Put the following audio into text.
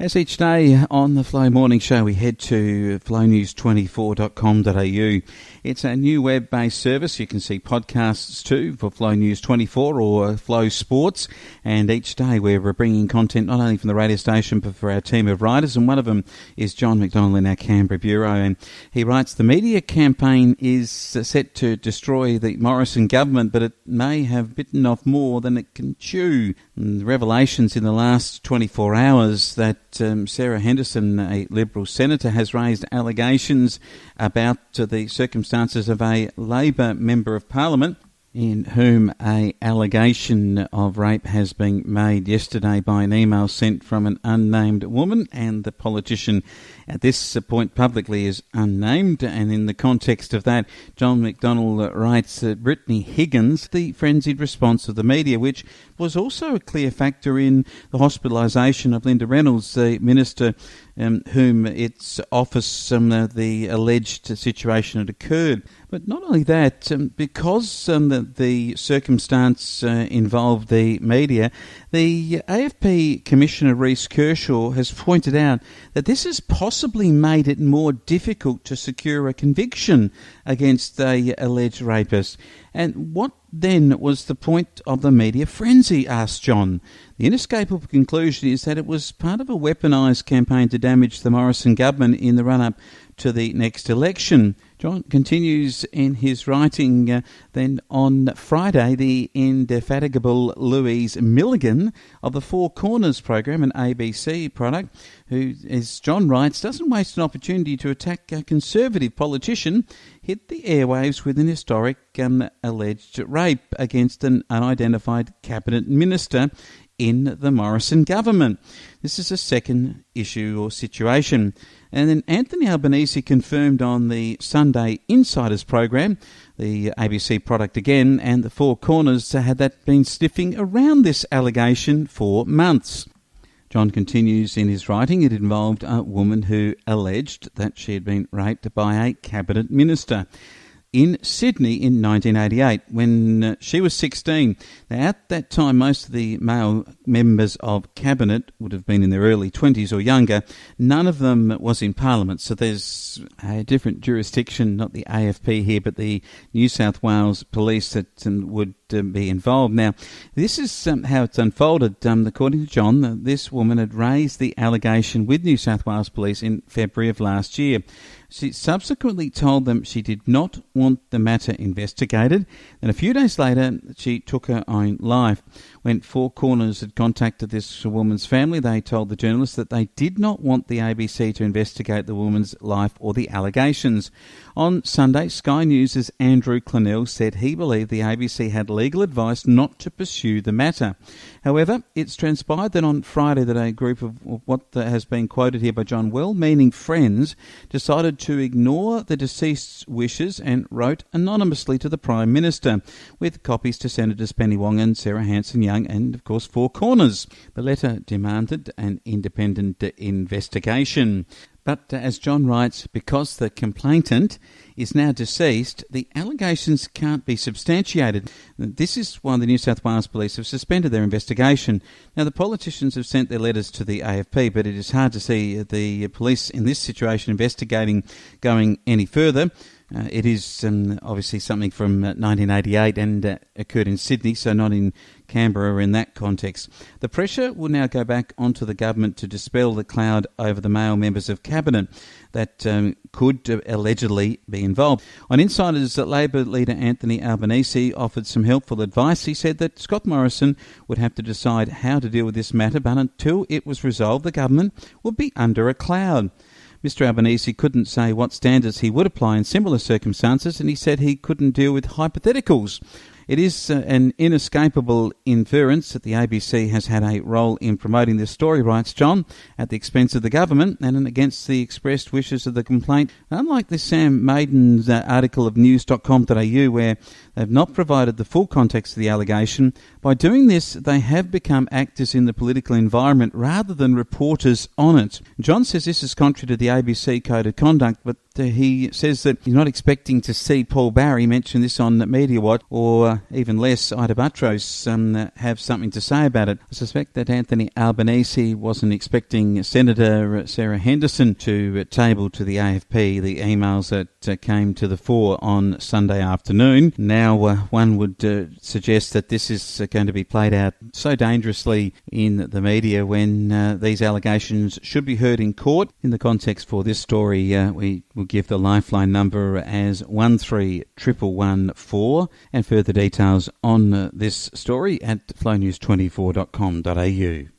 As each day on the Flow Morning Show, we head to flownews24.com.au. It's a new web-based service. You can see podcasts too for Flow News 24 or Flow Sports. And each day we're bringing content not only from the radio station but for our team of writers. And one of them is John McDonnell in our Canberra bureau. And he writes, the media campaign is set to destroy the Morrison government, but it may have bitten off more than it can chew. And the revelations in the last 24 hours that Sarah Henderson, a Liberal senator, has raised allegations about the circumstances of a Labor member of Parliament in whom an allegation of rape has been made yesterday by an email sent from an unnamed woman, and the politician at this point publicly is unnamed. And in the context of that, John McDonnell writes that Brittany Higgins, the frenzied response of the media, which was also a clear factor in the hospitalisation of Linda Reynolds, the minister whom its office, the alleged situation had occurred. But not only that, because the circumstance involved the media, the AFP Commissioner Reece Kershaw has pointed out that this has possibly made it more difficult to secure a conviction against the alleged rapist. And what then was the point of the media frenzy, asked John. The inescapable conclusion is that it was part of a weaponised campaign to damage the Morrison government in the run-up to the next election. John continues in his writing then on Friday, the indefatigable Louise Milligan of the Four Corners program, an ABC product, who, as John writes, doesn't waste an opportunity to attack a Conservative politician, hit the airwaves with an historic alleged rape against an unidentified cabinet minister in the Morrison government. This is a second issue or situation. And then Anthony Albanese confirmed on the Sunday Insiders program, the ABC product again, and the Four Corners had that been sniffing around this allegation for months. John continues in his writing, it involved a woman who alleged that she had been raped by a cabinet minister in Sydney in 1988 when she was 16. Now, at that time, most of the male members of Cabinet would have been in their early 20s or younger. None of them was in Parliament, so there's a different jurisdiction, not the AFP here, but the New South Wales Police that would be involved. Now, this is how it's unfolded. According to John, this woman had raised the allegation with New South Wales Police in February of last year. She subsequently told them she did not want the matter investigated, and a few days later she took her own life. When Four Corners had contacted this woman's family, they told the journalists that they did not want the ABC to investigate the woman's life or the allegations. On Sunday, Sky News' Andrew Clennell said he believed the ABC had legal advice not to pursue the matter. However, it's transpired that on Friday that a group of what has been quoted here by John, well-meaning friends, decided to ignore the deceased's wishes and wrote anonymously to the Prime Minister, with copies to Senators Penny Wong and Sarah Hanson-Young and, of course, Four Corners. The letter demanded an independent investigation. But as John writes, because the complainant is now deceased, the allegations can't be substantiated. This is why the New South Wales Police have suspended their investigation. Now, the politicians have sent their letters to the AFP, but it is hard to see the police in this situation investigating going any further. It is obviously something from 1988 and occurred in Sydney, so not in Canberra in that context. The pressure will now go back onto the government to dispel the cloud over the male members of Cabinet that could allegedly be involved. On Insiders, Labor leader Anthony Albanese offered some helpful advice. He said that Scott Morrison would have to decide how to deal with this matter, but until it was resolved, the government would be under a cloud. Mr Albanese couldn't say what standards he would apply in similar circumstances, and he said he couldn't deal with hypotheticals. It is an inescapable inference that the ABC has had a role in promoting this story, writes John, at the expense of the government and against the expressed wishes of the complaint. Unlike this Sam Maiden's article of news.com.au, where they've not provided the full context of the allegation, by doing this they have become actors in the political environment rather than reporters on it. John says this is contrary to the ABC Code of Conduct, but he says that he's not expecting to see Paul Barry mention this on Media Watch, or even less Ida Buttrose have something to say about it. I suspect that Anthony Albanese wasn't expecting Senator Sarah Henderson to table to the AFP the emails that came to the fore on Sunday afternoon. Now one would suggest that this is going to be played out so dangerously in the media when these allegations should be heard in court. In the context for this story, we will give the lifeline number as 131114, and further details on this story at flownews24.com.au.